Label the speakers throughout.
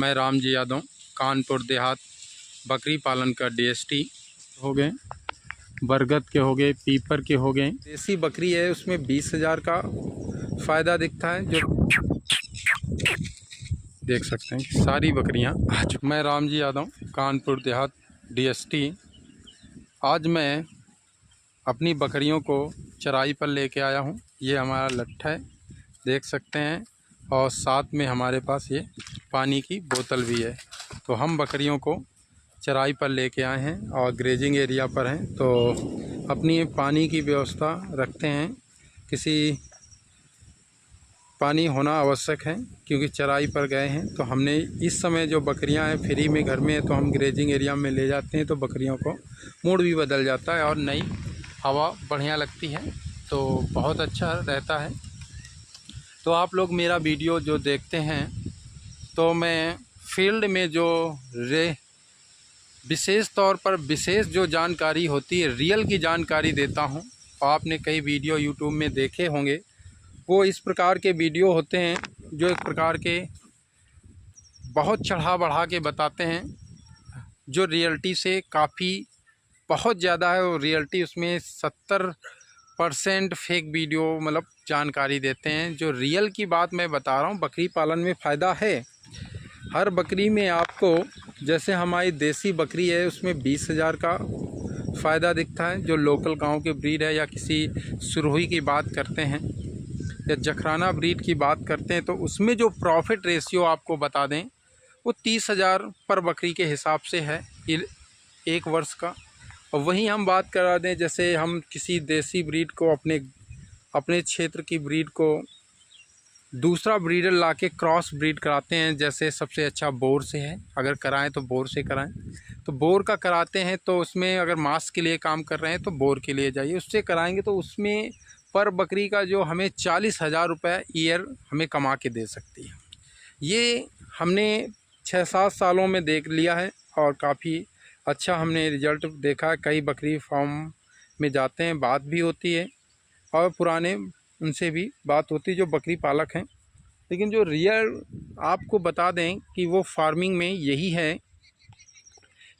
Speaker 1: मैं रामजी यादव, कानपुर देहात। बकरी पालन का डीएसटी हो गए, बरगद के हो गए, पीपर के हो गए। देसी बकरी है, उसमें 20,000 का फ़ायदा दिखता है। जो देख सकते हैं कि सारी बकरियां आ चुकी। मैं रामजी यादव, कानपुर देहात डीएसटी। आज मैं अपनी बकरियों को चराई पर लेके आया हूं। ये हमारा लट्ठा है, देख सकते हैं, और साथ में हमारे पास ये पानी की बोतल भी है। तो हम बकरियों को चराई पर लेके आए हैं और ग्रेजिंग एरिया पर हैं, तो अपनी पानी की व्यवस्था रखते हैं। किसी पानी होना आवश्यक है, क्योंकि चराई पर गए हैं। तो हमने इस समय जो बकरियां हैं फ्री में घर में है, तो हम ग्रेजिंग एरिया में ले जाते हैं, तो बकरियों को मूड भी बदल जाता है और नई हवा बढ़िया लगती है, तो बहुत अच्छा रहता है। तो आप लोग मेरा वीडियो जो देखते हैं, तो मैं फील्ड में जो विशेष तौर पर विशेष जो जानकारी होती है, रियल की जानकारी देता हूं। आपने कई वीडियो यूट्यूब में देखे होंगे, वो इस प्रकार के वीडियो होते हैं जो एक प्रकार के बहुत चढ़ा बढ़ा के बताते हैं, जो रियलिटी से काफ़ी बहुत ज़्यादा है। और रियलिटी उसमें 70% फेक वीडियो मतलब जानकारी देते हैं। जो रियल की बात मैं बता रहा हूँ, बकरी पालन में फ़ायदा है। हर बकरी में आपको, जैसे हमारी देसी बकरी है, उसमें 20,000 का फ़ायदा दिखता है। जो लोकल गांव के ब्रीड है, या किसी सुरहुई की बात करते हैं या जखराना ब्रीड की बात करते हैं, तो उसमें जो प्रॉफिट रेशियो आपको बता दें, वो 30,000 पर बकरी के हिसाब से है एक वर्ष का। और वहीं हम बात करा दें, जैसे हम किसी देसी ब्रीड को अपने क्षेत्र की ब्रीड को दूसरा ब्रीडर लाके क्रॉस ब्रीड कराते हैं। जैसे सबसे अच्छा बोर से है, अगर कराएं तो बोर से कराएं। तो बोर का कराते हैं, तो उसमें अगर मांस के लिए काम कर रहे हैं तो बोर के लिए जाइए, उससे कराएंगे तो उसमें पर बकरी का जो हमें 40,000 रुपये ईयर हमें कमा के दे सकती है। ये हमने 6-7 सालों में देख लिया है और काफ़ी अच्छा हमने रिजल्ट देखा है। कई बकरी फार्म में जाते हैं, बात भी होती है, और पुराने उनसे भी बात होती है जो बकरी पालक हैं। लेकिन जो रियल आपको बता दें कि वो फार्मिंग में यही है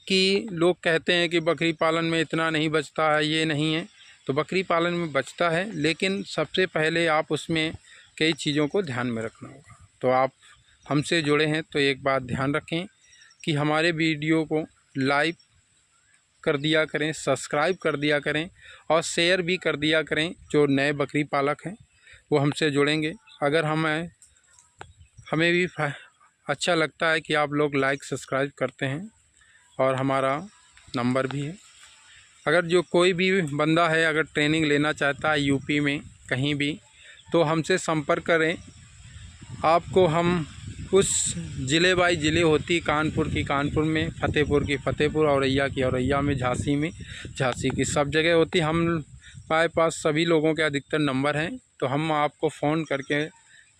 Speaker 1: कि लोग कहते हैं कि बकरी पालन में इतना नहीं बचता है, ये नहीं है। तो बकरी पालन में बचता है, लेकिन सबसे पहले आप उसमें कई चीज़ों को ध्यान में रखना होगा। तो आप हमसे जुड़े हैं तो एक बात ध्यान रखें कि हमारे वीडियो को लाइक कर दिया करें, सब्सक्राइब कर दिया करें, और शेयर भी कर दिया करें। जो नए बकरी पालक हैं वो हमसे जुड़ेंगे। अगर हमें भी अच्छा लगता है कि आप लोग लाइक सब्सक्राइब करते हैं, और हमारा नंबर भी है। अगर जो कोई भी बंदा है, अगर ट्रेनिंग लेना चाहता है यूपी में कहीं भी, तो हमसे संपर्क करें। आपको हम उस ज़िले बाई ज़िले होती, कानपुर की कानपुर में, फतेहपुर की फतेहपुर, औरैया की औरैया में, झांसी में झांसी की, सब जगह होती। हमारे पास सभी लोगों के अधिकतर नंबर हैं, तो हम आपको फ़ोन करके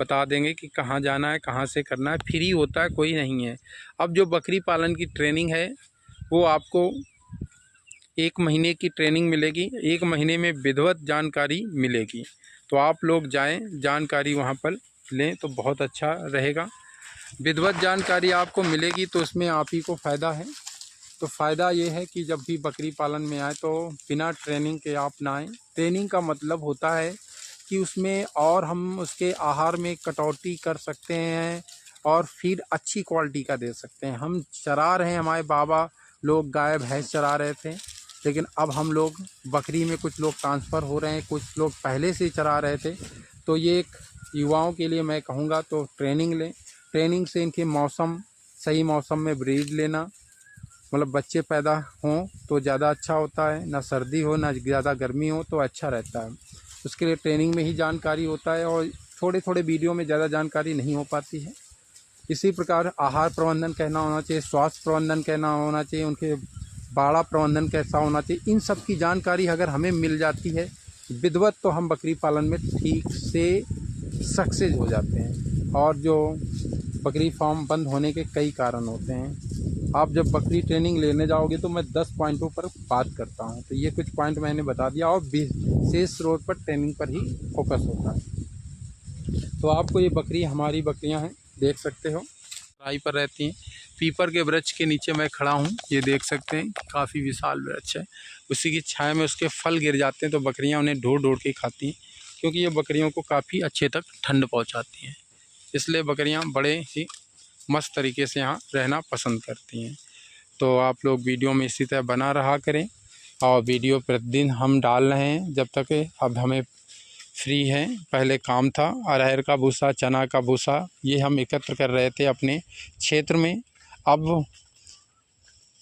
Speaker 1: बता देंगे कि कहाँ जाना है, कहाँ से करना है। फ्री होता है, कोई नहीं है। अब जो बकरी पालन की ट्रेनिंग है, वो आपको 1 महीने की ट्रेनिंग मिलेगी। 1 महीने में विधिवत जानकारी मिलेगी। तो आप लोग जाएं, जानकारी वहाँ पर लें, तो बहुत अच्छा रहेगा। विधिवत जानकारी आपको मिलेगी, तो उसमें आप ही को फ़ायदा है। तो फ़ायदा ये है कि जब भी बकरी पालन में आए, तो बिना ट्रेनिंग के आप ना आएँ। ट्रेनिंग का मतलब होता है कि उसमें और हम उसके आहार में कटौती कर सकते हैं, और फीड अच्छी क्वालिटी का दे सकते हैं। हम चरा रहे हैं, हमारे बाबा लोग गाय भैंस चरा रहे थे, लेकिन अब हम लोग बकरी में कुछ लोग ट्रांसफ़र हो रहे हैं, कुछ लोग पहले से चरा रहे थे। तो ये एक युवाओं के लिए मैं कहूँगा, तो ट्रेनिंग लें। ट्रेनिंग से इनके सही मौसम में ब्रीड लेना, मतलब बच्चे पैदा हों तो ज़्यादा अच्छा होता है। ना सर्दी हो, ना ज़्यादा गर्मी हो, तो अच्छा रहता है। उसके लिए ट्रेनिंग में ही जानकारी होता है, और थोड़े थोड़े वीडियो में ज़्यादा जानकारी नहीं हो पाती है। इसी प्रकार आहार प्रबंधन कहना होना चाहिए, स्वास्थ्य प्रबंधन कहना होना चाहिए, उनके बाड़ा प्रबंधन कैसा होना चाहिए। इन सब की जानकारी अगर हमें मिल जाती है विधिवत, तो हम बकरी पालन में ठीक से सक्सेस हो जाते हैं। और जो बकरी फार्म बंद होने के कई कारण होते हैं। आप जब बकरी ट्रेनिंग लेने जाओगे, तो मैं 10 पॉइंटों पर बात करता हूं। तो ये कुछ पॉइंट मैंने बता दिया, और विशेष स्रोत पर ट्रेनिंग पर ही फोकस होता है। तो आपको ये बकरी हमारी बकरियां हैं, देख सकते हो। चराई पर रहती हैं। पीपर के वृक्ष के नीचे मैं खड़ा हूँ, ये देख सकते हैं काफ़ी विशाल वृक्ष है। उसी की छाया में उसके फल गिर जाते हैं तो बकरियाँ उन्हें ढूंढ ढूंढ के खाती हैं, क्योंकि ये बकरियों को काफ़ी अच्छे तक ठंड पहुँचाती हैं। इसलिए बकरियाँ बड़े ही मस्त तरीके से यहाँ रहना पसंद करती हैं। तो आप लोग वीडियो में इसी तरह बना रहा करें, और वीडियो प्रतिदिन हम डाल रहे हैं जब तक अब हमें फ्री है। पहले काम था, अरहर का भूसा, चना का भूसा, ये हम एकत्र कर रहे थे अपने क्षेत्र में। अब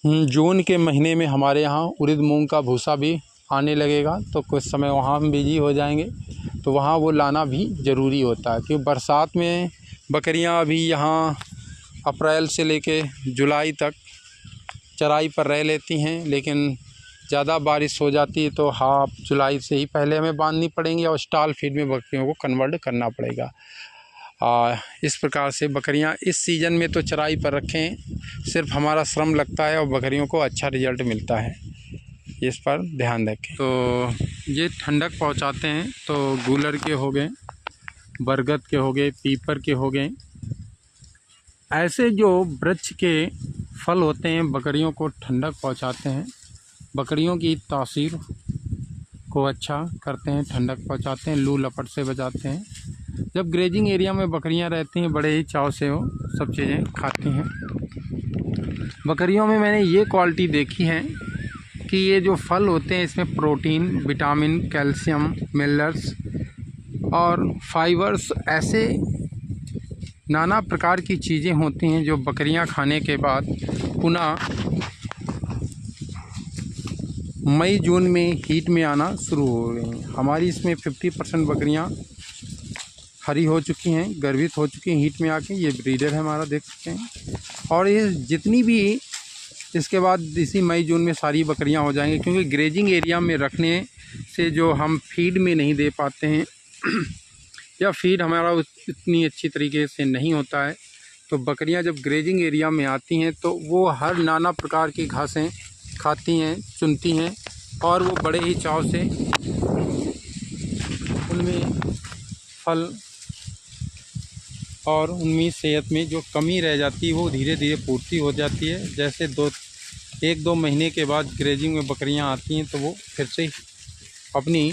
Speaker 1: जून के महीने में हमारे यहाँ उड़द मूंग का भूसा भी आने लगेगा, तो कुछ समय वहाँ हम बिजी हो जाएंगे, तो वहाँ वो लाना भी ज़रूरी होता है। क्योंकि बरसात में बकरियाँ अभी यहाँ अप्रैल से लेके जुलाई तक चराई पर रह लेती हैं, लेकिन ज़्यादा बारिश हो जाती है तो हाफ जुलाई से ही पहले हमें बांधनी पड़ेंगी और स्टॉल फीड में बकरियों को कन्वर्ट करना पड़ेगा। इस प्रकार से बकरियां इस सीज़न में तो चराई पर रखें, सिर्फ हमारा श्रम लगता है और बकरियों को अच्छा रिजल्ट मिलता है, इस पर ध्यान रखें। तो ये ठंडक पहुंचाते हैं, तो गूलर के हो गए, बरगद के हो गए, पीपर के हो गए, ऐसे जो वृक्ष के फल होते हैं बकरियों को ठंडक पहुंचाते हैं, बकरियों की तासीर को अच्छा करते हैं, ठंडक पहुंचाते हैं, लू लपट से बचाते हैं। जब ग्रेजिंग एरिया में बकरियां रहती हैं बड़े ही चाव से वो सब चीज़ें खाती हैं। बकरियों में मैंने ये क्वालिटी देखी है कि ये जो फल होते हैं इसमें प्रोटीन, विटामिन, कैल्शियम, मिनरल्स और फाइबर्स, ऐसे नाना प्रकार की चीज़ें होती हैं जो बकरियां खाने के बाद पुनः मई जून में हीट में आना शुरू हो गई हैं। हमारी इसमें 50% बकरियां हरी हो चुकी हैं, गर्भित हो चुकी हैं हीट में आके। ये ब्रीडर है हमारा, देख सकते हैं। और ये जितनी भी इसके बाद इसी मई जून में सारी बकरियां हो जाएंगी, क्योंकि ग्रेजिंग एरिया में रखने से जो हम फीड में नहीं दे पाते हैं या फीड हमारा इतनी अच्छी तरीके से नहीं होता है, तो बकरियां जब ग्रेजिंग एरिया में आती हैं तो वो हर नाना प्रकार की घासें खाती हैं, चुनती हैं, और वो बड़े ही चाव से उनमें फल और उनमें सेहत में जो कमी रह जाती है वो धीरे धीरे पूर्ति हो जाती है। जैसे 1-2 महीने के बाद ग्रेजिंग में बकरियां आती हैं तो वो फिर से अपनी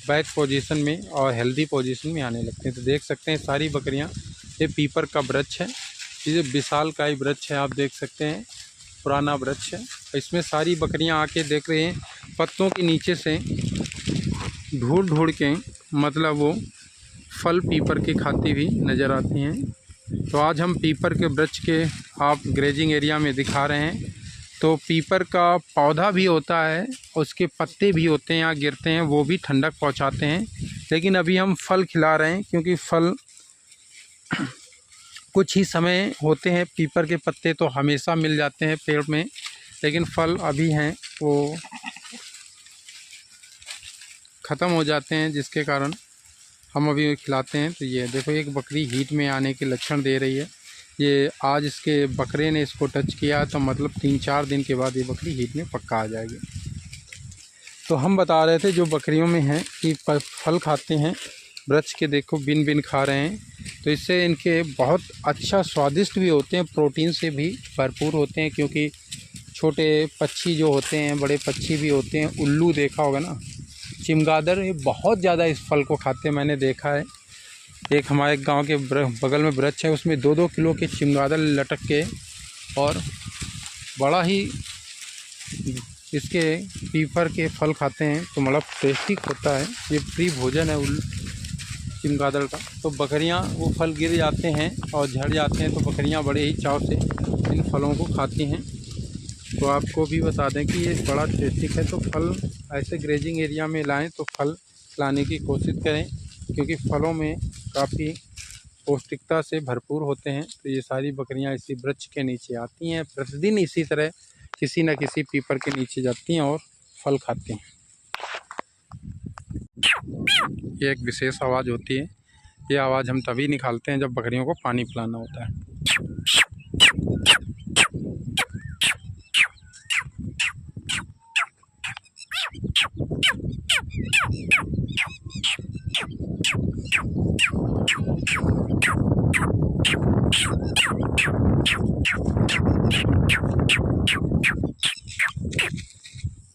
Speaker 1: बैक पोजीशन में और हेल्दी पोजीशन में आने लगते हैं। तो देख सकते हैं सारी बकरियां, ये पीपर का वृक्ष है, ये विशाल का ही वृक्ष है, आप देख सकते हैं पुराना वृक्ष है। इसमें सारी बकरियां आके देख रहे हैं पत्तों के नीचे से ढूंढ ढूंढ के, मतलब वो फल पीपर के खाती हुई नज़र आती हैं। तो आज हम पीपर के वृक्ष के आप ग्रेजिंग एरिया में दिखा रहे हैं। तो पीपर का पौधा भी होता है, उसके पत्ते भी होते हैं, यहाँ गिरते हैं, वो भी ठंडक पहुँचाते हैं। लेकिन अभी हम फल खिला रहे हैं, क्योंकि फल कुछ ही समय होते हैं। पीपर के पत्ते तो हमेशा मिल जाते हैं पेड़ में, लेकिन फल अभी हैं वो ख़त्म हो जाते हैं, जिसके कारण हम अभी खिलाते हैं। तो ये देखो, एक बकरी हीट में आने के लक्षण दे रही है। ये आज इसके बकरे ने इसको टच किया तो मतलब 3-4 दिन के बाद ये बकरी हीट में पक्का आ जाएगी। तो हम बता रहे थे जो बकरियों में हैं कि फल खाते हैं, वृक्ष के देखो बिन बिन खा रहे हैं, तो इससे इनके बहुत अच्छा स्वादिष्ट भी होते हैं, प्रोटीन से भी भरपूर होते हैं। क्योंकि छोटे पक्षी जो होते हैं, बड़े पक्षी भी होते हैं, उल्लू देखा होगा ना, चमगादड़, ये बहुत ज़्यादा इस फल को खाते हैं, मैंने देखा है। एक हमारे गांव के बगल में वृक्ष है, उसमें 2-2 किलो के चमगादड़ लटक के, और बड़ा ही इसके पीपर के फल खाते हैं, तो मतलब टेस्टी होता है। ये फ्री भोजन है चमगादड़ का। तो बकरियां वो फल गिर जाते हैं और झड़ जाते हैं, तो बकरियां बड़े ही चाव से इन फलों को खाती हैं। तो आपको भी बता दें कि ये बड़ा टेस्टी है। तो फल ऐसे ग्रेजिंग एरिया में लाएं तो फल लाने की कोशिश करें, क्योंकि फलों में काफ़ी पौष्टिकता से भरपूर होते हैं। तो ये सारी बकरियां इसी वृक्ष के नीचे आती हैं, प्रतिदिन इसी तरह किसी न किसी पीपर के नीचे जाती हैं और फल खाती हैं। ये एक विशेष आवाज़ होती है, ये आवाज़ हम तभी निकालते हैं जब बकरियों को पानी पिलाना होता है।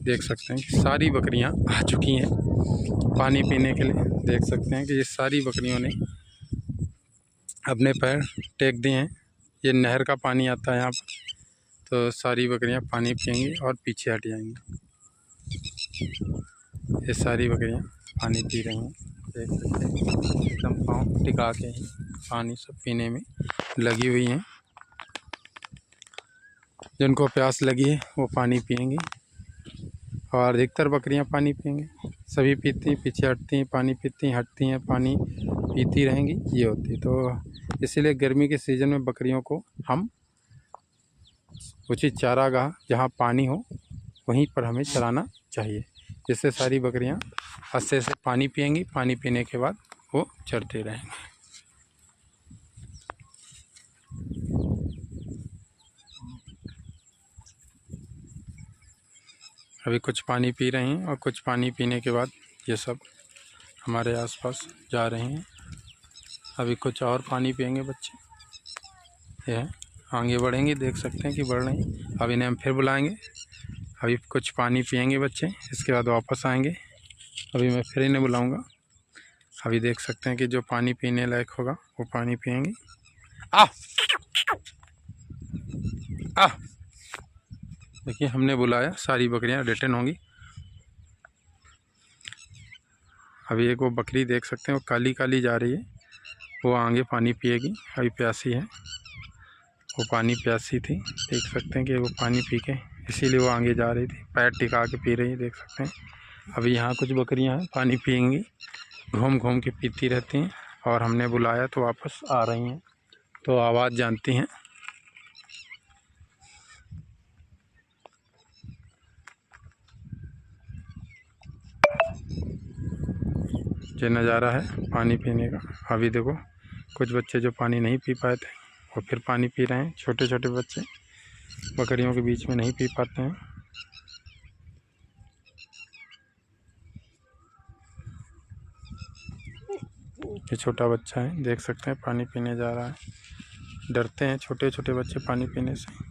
Speaker 1: देख सकते हैं कि सारी बकरियां आ चुकी हैं पानी पीने के लिए। देख सकते हैं कि ये सारी बकरियों ने अपने पैर टेक दिए हैं। ये नहर का पानी आता है यहाँ पर, तो सारी बकरियां पानी पिएंगी और पीछे हट जाएंगी। ये सारी बकरियां पानी पी रही हैं। देख सकते हैं एकदम पाँव टिका के ही पानी सब पीने में लगी हुई हैं। जिनको प्यास लगी है वो पानी पिएंगी और अधिकतर बकरियां पानी पिएंगी। सभी पीती हैं, पीछे हटती हैं, पानी पीती हैं, हटती हैं, पानी पीती रहेंगी, ये होती। तो इसीलिए गर्मी के सीज़न में बकरियों को हम उचित चारागाह जहाँ पानी हो वहीं पर हमें चराना चाहिए, जिससे सारी बकरियां अच्छे से पानी पिएंगी। पानी पीने के बाद वो चरते रहेंगे। अभी कुछ पानी पी रहे हैं और कुछ पानी पीने के बाद ये सब हमारे आसपास जा रहे हैं। अभी कुछ और पानी पिएंगे बच्चे, ये आगे बढ़ेंगे। देख सकते हैं कि बढ़ रहे हैं। अब इन्हें हम फिर बुलाएंगे। अभी कुछ पानी पिएंगे बच्चे, इसके बाद वापस आएंगे। अभी मैं फिर इन्हें बुलाऊंगा। अभी देख सकते हैं कि जो पानी पीने लायक होगा वो पानी पिएंगे। आ देखिए हमने बुलाया, सारी बकरियां रिटर्न होंगी। अभी एक वो बकरी देख सकते हैं वो काली काली जा रही है, वो आगे पानी पिएगी। अभी प्यासी है, वो पानी प्यासी थी। देख सकते हैं कि वो पानी पी के इसीलिए वो आगे जा रही थी, पैर टिका के पी रही है। देख सकते हैं अभी यहाँ कुछ बकरियां हैं पानी पिएंगी, घूम घूम के पीती रहती हैं और हमने बुलाया तो वापस आ रही हैं, तो आवाज़ जानती हैं। ये नज़ारा है पानी पीने का। अभी देखो कुछ बच्चे जो पानी नहीं पी पाए थे वो फिर पानी पी रहे हैं। छोटे छोटे बच्चे बकरियों के बीच में नहीं पी पाते हैं। ये छोटा बच्चा है, देख सकते हैं पानी पीने जा रहा है। डरते हैं छोटे छोटे बच्चे पानी पीने से।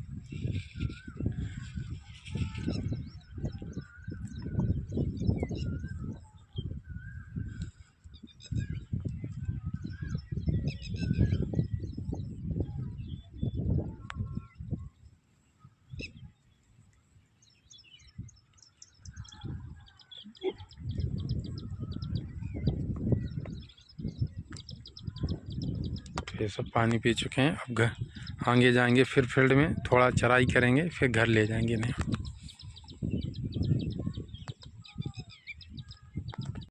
Speaker 1: ये सब पानी पी चुके हैं। अब घर आगे जाएंगे, फिर फील्ड में थोड़ा चराई करेंगे, फिर घर ले जाएंगे इन्हें।